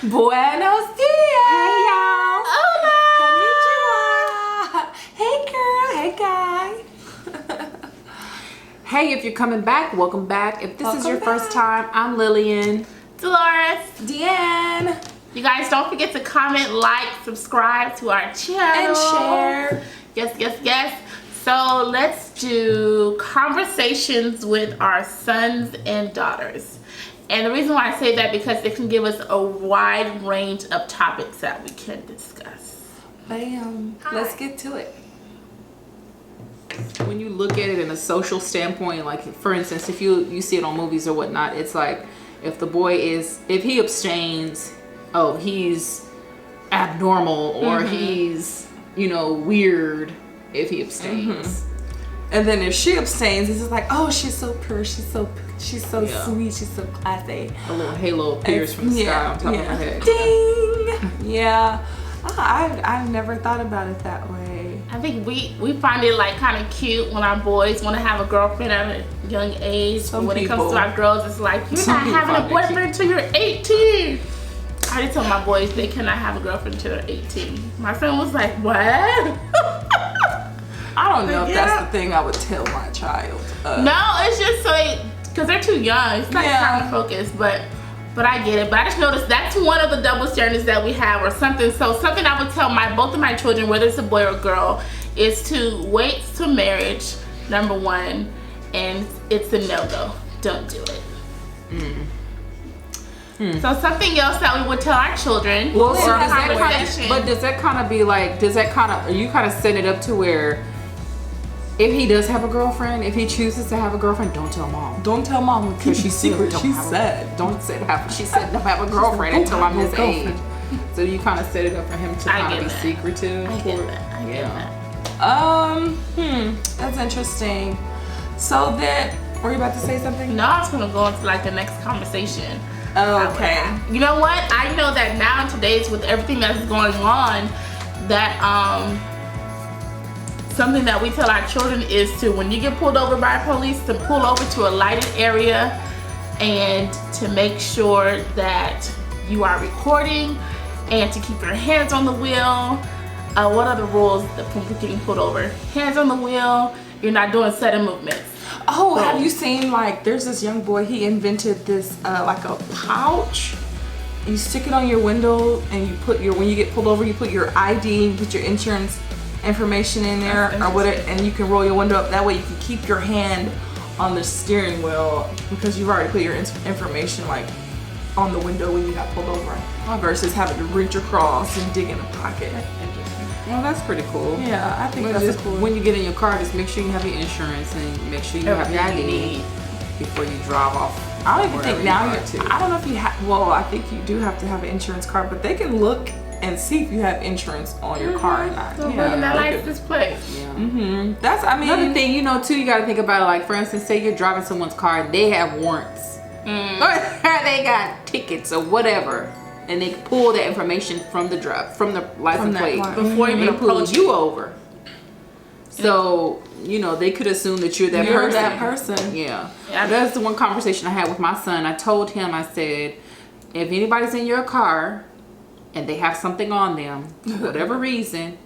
Buenos dias! Hey y'all! Hola! Konnichiwa! Hey girl! Hey guy! Hey, if you're coming back, welcome back. If this is your Welcome first time, I'm Lillian. Dolores. Deanne! You guys don't forget to comment, like, subscribe to our channel. And share. Yes. So let's do conversations with our sons and daughters. And the reason why I say that because it can give us a wide range of topics that we can discuss. Bam. Let's get to it. When you look at it in a social standpoint, like for instance, if you see it on movies or whatnot, it's like if the boy if he abstains, oh, he's abnormal or he's, weird if he abstains. And then if she abstains, it's just like, oh, she's so pure, she's so Yeah. sweet, she's so classy. A little halo appears from the sky on top of her head. Ding! Yeah. I've never thought about it that way. I think we find it like kind of cute when our boys want to have a girlfriend at a young age. But when it comes to our girls, it's like, you're not having a boyfriend until you're 18. I already told my boys they cannot have a girlfriend until they're 18. My friend was like, what? I don't know if that's the thing I would tell my child. No, it's just so because they're too young. It's not time to focus, but I get it. But I just noticed that's one of the double standards that we have, or something. So something I would tell both of my children, whether it's a boy or a girl, is to wait till marriage, number one, and it's a no-go. Don't do it. So something else that we would tell our children, Well, or so a does that conversation. does that kind of be like, are you kind of set it up to where if he does have a girlfriend, if he chooses to have a girlfriend, don't tell mom. Don't tell mom because she's secret. She said Don't have a girlfriend until I'm his age. So you kind of set it up for him to kind of be secretive. I get that. That's interesting. So then, were you about to say something? No, I was gonna go into like the next conversation. Oh, okay. You know what? I know that now in today's, with everything that's going on, that something that we tell our children is to, when you get pulled over by police, to pull over to a lighted area and to make sure that you are recording and to keep your hands on the wheel. What are the rules from getting pulled over? Hands on the wheel. You're not doing sudden movements. Oh, have you seen, like, there's this young boy, he invented this, like a pouch. You stick it on your window and you put when you get pulled over, you put your ID, you put your insurance information in there or whatever, and you can roll your window up. That way you can keep your hand on the steering wheel because you've already put your information, like, on the window when you got pulled over, versus having to reach across and dig in a pocket. Well, that's pretty cool. Yeah, I think that's cool. When you get in your car, just make sure you have your insurance and make sure you have your ID before you drive off. I don't even think now I don't know if you have, well, I think you do have to have an insurance card, but they can look and see if you have insurance on your car or not. So bringing that license plate. Yeah. That's, I mean, another thing, too, you got to think about, like, for instance, say you're driving someone's car, they have warrants. Or they got tickets or whatever. And they pull that information from the license plate before you pull you over. So, they could assume that you're that person. Yeah. That's the one conversation I had with my son. I told him, I said, if anybody's in your car and they have something on them, for whatever reason,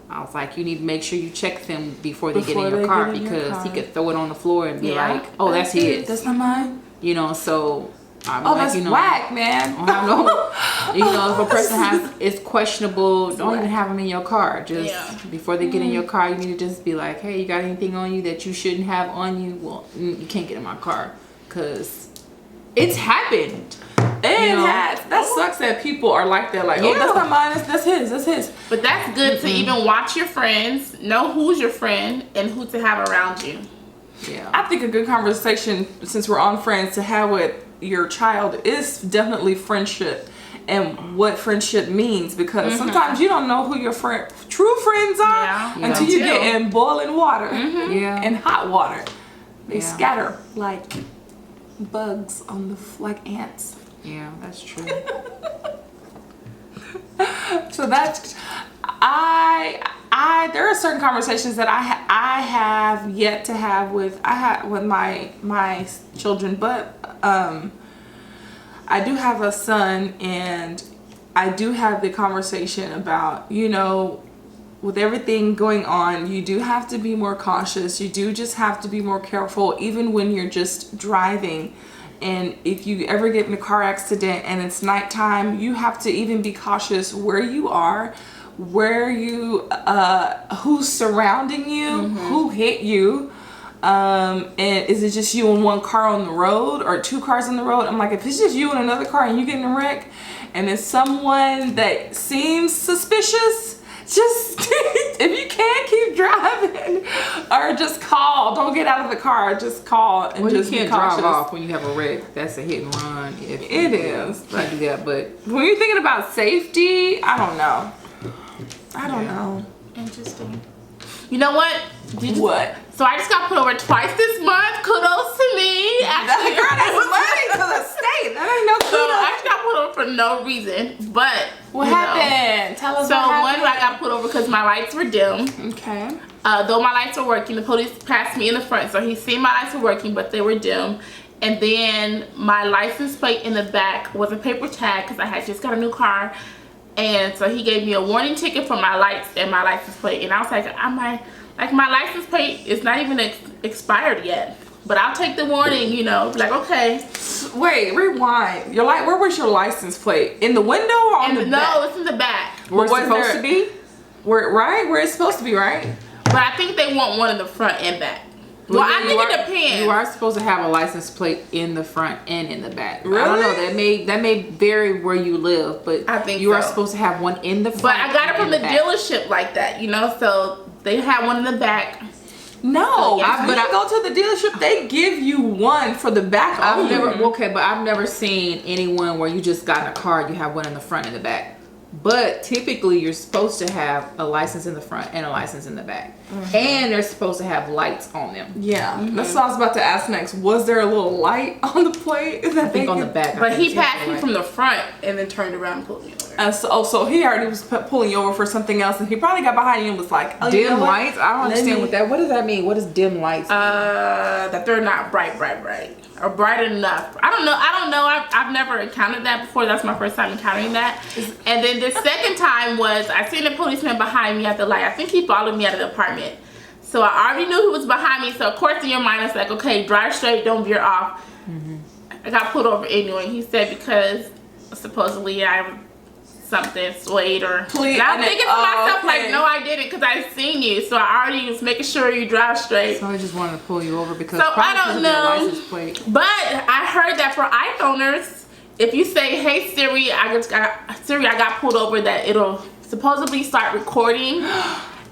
I was like, you need to make sure you check them before they get in your car, because he could throw it on the floor and be like, oh, that's his. That's not mine. So I'm that's whack, man. I know, if a person is questionable, don't even have them in your car. Just before they get in your car, you need to just be like, hey, you got anything on you that you shouldn't have on you? Well, you can't get in my car, because it's happened. It has. That sucks that people are like that. Like, oh, that's not mine. That's his. But that's good to even watch your friends, know who's your friend and who to have around you. Yeah. I think a good conversation, since we're on friends, to have with your child is definitely friendship and what friendship means, because sometimes you don't know who your true friends are until you get in boiling water and hot water. They scatter like bugs on the like ants. Yeah, that's true. So that's there are certain conversations that I have yet to have with my children, but I do have a son, and I do have the conversation about, you know, with everything going on, you do have to be more cautious. You do just have to be more careful, even when you're just driving. And if you ever get in a car accident and it's nighttime, you have to even be cautious where you are, where you, who's surrounding you, who hit you. And is it just you and one car on the road or two cars on the road? I'm like, if it's just you and another car and you get in a wreck and it's someone that seems suspicious, just if you can't keep driving, or just call. Don't get out of the car. Just call and just you can't be cautious. drive off when you have a wreck. That's a hit and run. It is. But do that. But when you're thinking about safety, I don't know. I don't know. Interesting. You know what? What? So I just got put over twice this month. Kudos to me. Actually, girl, that's money to the state. That ain't no kudos. So I just got put over for no reason. But what happened? Tell us what happened. One, I got put over because my lights were dim. Okay. Though my lights were working, the police passed me in the front, so he seen my lights were working, but they were dim. And then my license plate in the back was a paper tag because I had just got a new car. And so he gave me a warning ticket for my lights and my license plate. And I was like, my license plate is not even expired yet. But I'll take the warning, you know. Like, okay. Wait, rewind. Where was your license plate? In the window or on the back? No, it's in the back. Where it's supposed to be? Where it's supposed to be, right? But I think they want one in the front and back. Well, I think it depends. You are supposed to have a license plate in the front and in the back. Really? I don't know. That may vary where you live, but I think you are supposed to have one in the front. But I got it from the dealership like that, you know. So they had one in the back. No, when I go to the dealership, they give you one for the back. But I've never seen anyone where you just got in a car, you have one in the front and the back. But typically, you're supposed to have a license in the front and a license in the back. And they're supposed to have lights on them. Yeah, that's what I was about to ask next. Was there a little light on the plate? I think on the back. But he passed me from the front and then turned around and pulled me over. So he already was pulling you over for something else, and he probably got behind you and was like, oh, dim lights? I don't understand what does that mean? What does dim lights mean? That they're not bright. Or bright enough. I don't know. I've never encountered that before. That's my first time encountering that. And then the second time was I seen a policeman behind me at the light. I think he followed me out of the apartment. So I already knew he was behind me. So of course in your mind it's like, okay, drive straight, don't veer off. I got pulled over anyway. He said because supposedly I'm something swayed or. Please, and I'm thinking to myself like, no, I didn't because I seen you. So I already was making sure you drive straight. So I just wanted to pull you over because I don't know. License plate. But I heard that for iPhoneers, if you say, "Hey Siri, I got pulled over," that it'll supposedly start recording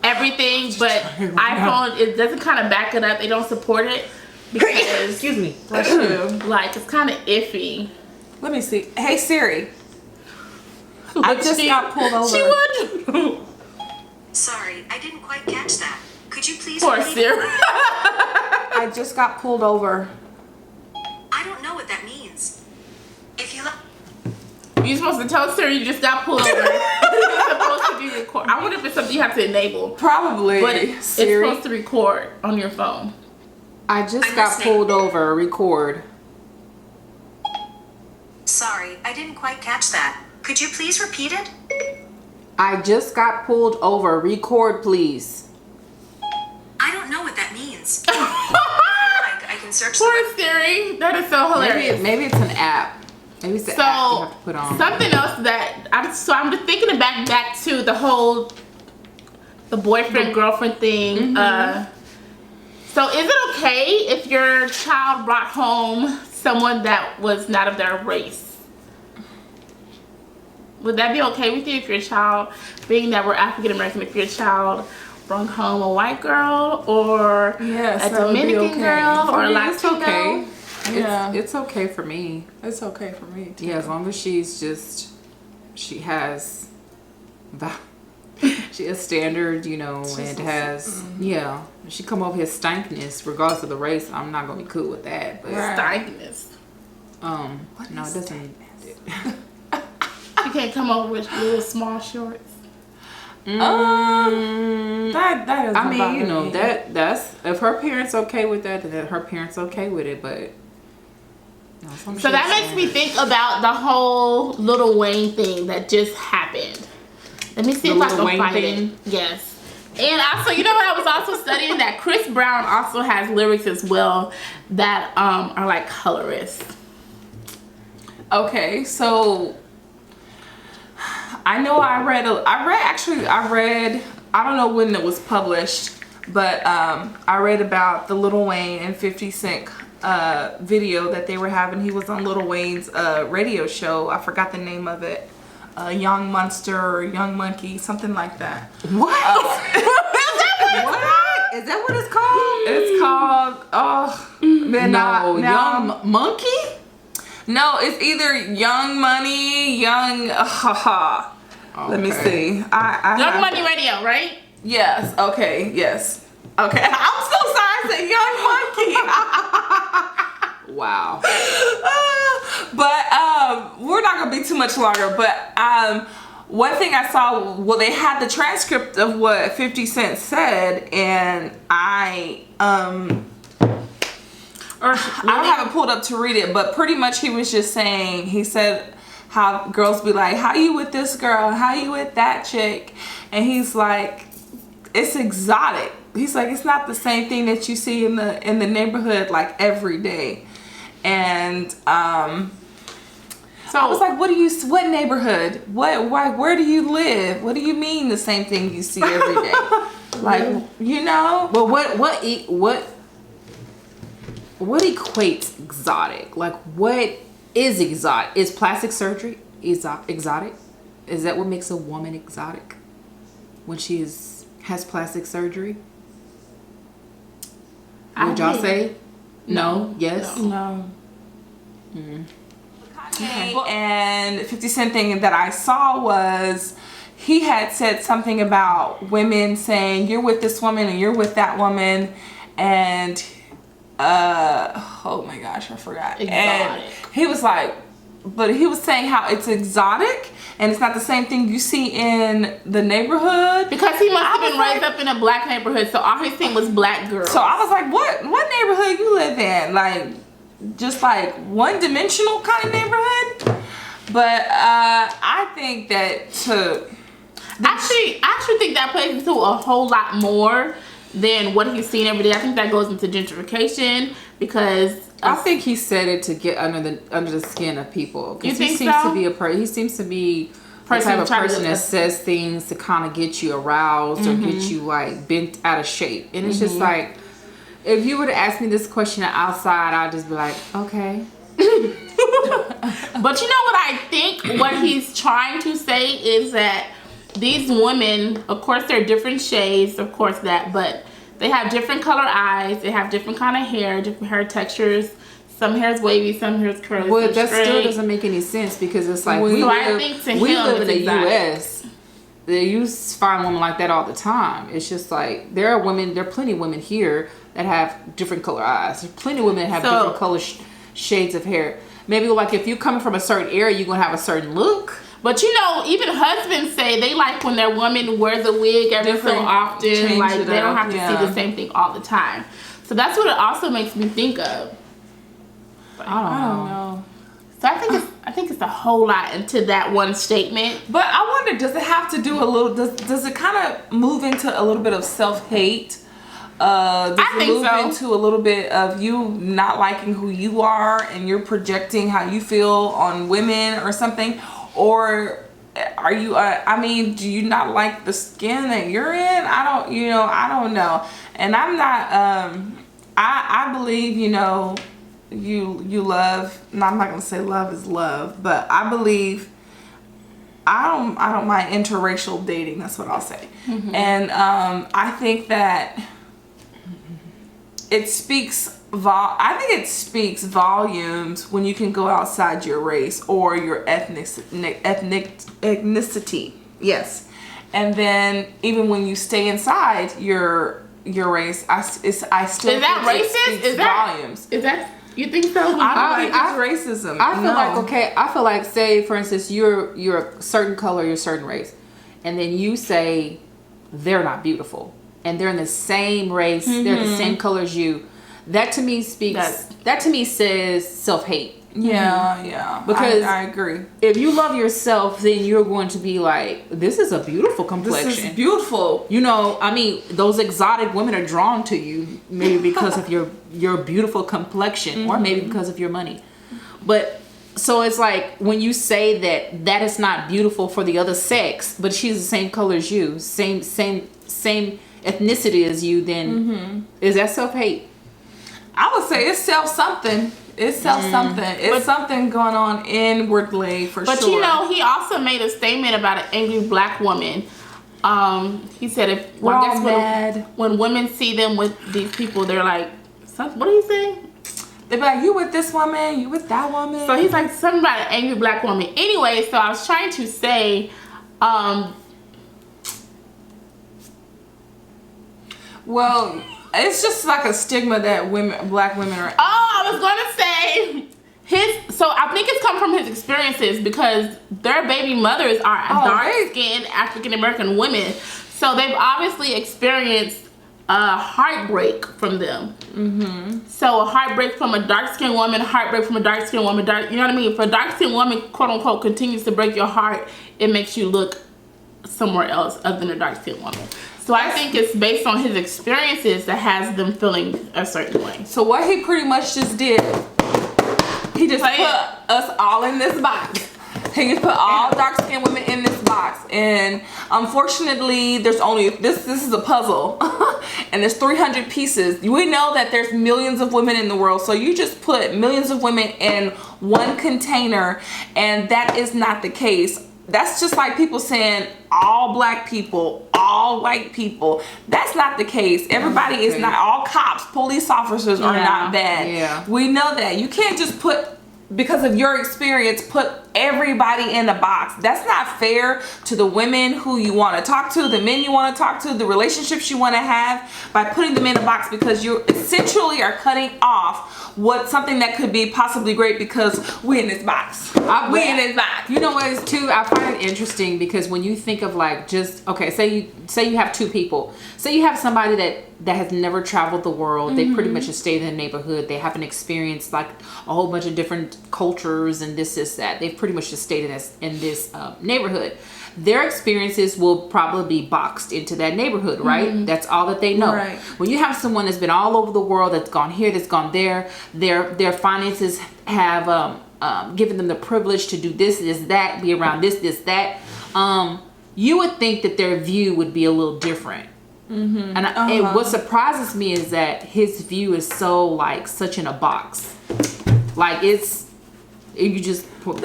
everything. But iPhone, it doesn't kind of back it up. They don't support it because excuse me, like it's kind of iffy. Let me see. Hey Siri. I just got pulled over. She would. Sorry, I didn't quite catch that. Could you please Poor repeat Siri. I just got pulled over. I don't know what that means. If you You're supposed to tell Siri you just got pulled over. It's supposed to be record. I wonder if it's something you have to enable. Probably. But it's supposed to record on your phone. I just got pulled over. Record. Sorry, I didn't quite catch that. Could you please repeat it? I just got pulled over. Record, please. I don't know what that means. I can search the Poor Siri. That is so hilarious. Maybe it's an app. Maybe it's an app you have to put on. Something else that I'm just thinking back to the boyfriend girlfriend thing. So is it okay if your child brought home someone that was not of their race? Would that be okay with you if your child, being that we're African American, if your child brought home a white girl or a Dominican girl or a Latino? Okay. Yeah. It's okay for me. It's okay for me too. Yeah, as long as she's just she has standard, you know, and has she come over here stankness regardless of the race. I'm not gonna be cool with that. But stankness. No, it doesn't. You can't come over with little small shorts. That is. I mean, you know, that's if her parents okay with that, then her parents okay with it. But so that makes me think about the whole Lil Wayne thing that just happened. Let me see if I can find it. Yes. And also, you know what? I was also studying that Chris Brown also has lyrics as well that are like colorist. Okay, so I know I read. I don't know when it was published, but I read about the Lil Wayne and 50 Cent video that they were having. He was on Lil Wayne's radio show. I forgot the name of it. Young Monster or Young Monkey, something like that. What? What? Is that what it's called? It's called. Young Monkey. No, it's either Young Money, Young. Let me see. I Young Money Radio, right? Yes. Okay. Yes. Okay. I'm so sorry. I said Young Monkey. Wow. But we're not gonna be too much longer. But one thing I saw, well, they had the transcript of what 50 Cent said, and I don't have it pulled up to read it, but pretty much he was just saying, he said how girls be like, how you with this girl? How you with that chick? And he's like, it's exotic. He's like, it's not the same thing that you see in the neighborhood like every day. And so I was like, what neighborhood? Where do you live? What do you mean the same thing you see every day? Like, you know? Well, what equates exotic? Like, what is exotic? Is plastic surgery exotic? Is that what makes a woman exotic? When she has plastic surgery? Would y'all say no? Yes? No. And 50 Cent thing that I saw was he had said something about women saying, you're with this woman and you're with that woman, and oh my gosh, I forgot. Exotic. And he was like, but he was saying how it's exotic and it's not the same thing you see in the neighborhood. Because he must have been raised up in a black neighborhood, so all he's seen was black girls. So I was like, what neighborhood you live in? Like, just like one-dimensional kind of neighborhood? But I think that I actually think that plays into a whole lot more than what he's seen every day. I think that goes into gentrification, because I think he said it to get under the skin of people. You think he seems so? to be he seems to be the type of person that says things to kind of get you aroused or get you like bent out of shape. And it's just like, if you were to ask me this question outside, I'd just be like, okay. But you know what I think? What he's trying to say is that these women, of course, they're different shades, of course but they have different color eyes, they have different kind of hair, different hair textures. Some hair is wavy, some hair is curly. Well, that still doesn't make any sense, because it's like we live in the U.S. You find women like that all the time. It's just like there are plenty of women here that have different color eyes. There's plenty of women that have different color shades of hair. Maybe like if you're coming from a certain area, you're gonna have a certain look. But you know, even husbands say they like when their woman wears a wig every so often. Like they don't have to see the same thing all the time. So that's what it also makes me think of. But I don't know. So I think it's a whole lot into that one statement. But I wonder, does it have to do a little? Does it kind of move into a little bit of self-hate? Does it move into a little bit of you not liking who you are and you're projecting how you feel on women or something? Or are you, do you not like the skin that you're in? I don't know. And I'm not, I believe, you love, no, I'm not going to say love is love, but I believe I don't mind interracial dating. That's what I'll say. And I think that it speaks I think it speaks volumes when you can go outside your race or your ethnicity. Yes. And then even when you stay inside your race, I still is that think racist? It speaks volumes. Is that you think so? I think it's racism. I feel like I feel like, say for instance, you're a certain color, you're a certain race, and then you say they're not beautiful, and they're in the same race, they're the same color as you. That to me says self-hate. Yeah. Because I agree. If you love yourself, then you're going to be like, this is a beautiful complexion. This is beautiful. You know, I mean, those exotic women are drawn to you maybe because of your beautiful complexion, or maybe because of your money. But so it's like when you say that is not beautiful for the other sex, but she's the same color as you, same ethnicity as you, then is that self-hate? I would say it's self-something. It's self-something. It's something going on inwardly for sure. But you know, he also made a statement about an angry black woman. He said when women see them with these people, they're like, what do you say? They're like, you with this woman, you with that woman. So he's like something about an angry black woman. Anyway, so I was trying to say, well, it's just like a stigma that black women are. I was gonna say so I think it's come from his experiences, because their baby mothers are dark-skinned African American women, so they've obviously experienced a heartbreak from them. So a heartbreak from a dark-skinned woman, heartbreak from a dark-skinned woman. You know what I mean? If a dark-skinned woman, quote unquote, continues to break your heart, it makes you look somewhere else other than a dark-skinned woman. So I think it's based on his experiences that has them feeling a certain way. So what he pretty much just did, he just put us all in this box. He just put all dark-skinned women in this box, and unfortunately, there's only this is a puzzle, and there's 300 pieces. We know that there's millions of women in the world, so you just put millions of women in one container, and that is not the case. That's just like people saying all black people, all white people. That's not the case. Everybody is not, all cops, police officers are not bad. Yeah. We know that. You can't just put, because of your experience, put everybody in a box. That's not fair to the women who you want to talk to, the men you want to talk to, the relationships you want to have, by putting them in a box, because you essentially are cutting off something that could be possibly great, because we in this box. We in this box. You know what is too? I find it interesting because when you think of like just say you have two people. Say you have somebody that has never traveled the world. They pretty much just stayed in the neighborhood. They haven't experienced like a whole bunch of different cultures and this that. They've pretty much just stayed in this neighborhood. Their experiences will probably be boxed into that neighborhood, right? That's all that they know. Right. When you have someone that's been all over the world, that's gone here, that's gone there, their finances have given them the privilege to do this, that, be around this, that. You would think that their view would be a little different. And what surprises me is that his view is so like such in a box. Like you just pick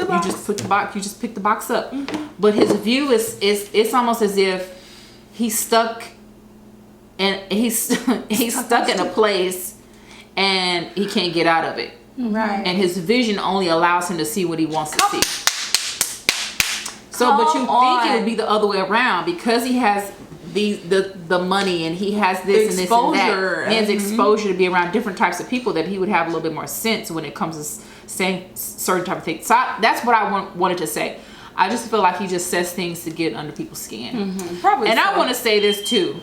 the box up. But his view it's almost as if he's stuck in a place and he can't get out of it. Right. And his vision only allows him to see what he wants to see. So, but you think it would be the other way around, because he has the money and he has this and this and that. He has exposure to be around different types of people, that he would have a little bit more sense when it comes to saying certain type of things. So that's what I wanted to say. I just feel like he just says things to get under people's skin. Probably. And so. I want to say this too.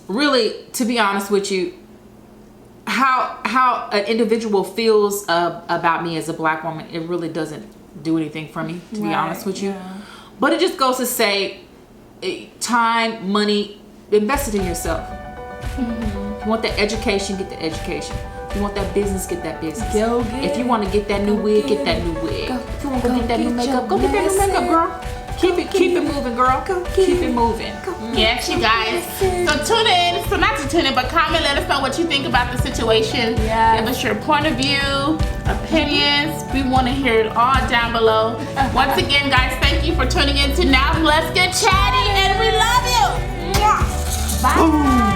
Really, to be honest with you, how an individual feels about me as a black woman, it really doesn't do anything for me, to be honest with you. But it just goes to say, time, money, invest it in yourself. If you want that education, get the education. If you want that business, get that business. If you want to get that new wig, get that new wig. If you want to go get that new makeup, go get that new makeup, girl. Keep it moving, girl. Keep it moving. Yes, you guys. So tune in. So not to tune in, but comment. Let us know what you think about the situation. Yes. Give us your point of view, opinions. We want to hear it all down below. Once again, guys, thank you for tuning in to Now Let's Get Chatty, and we love you. Bye.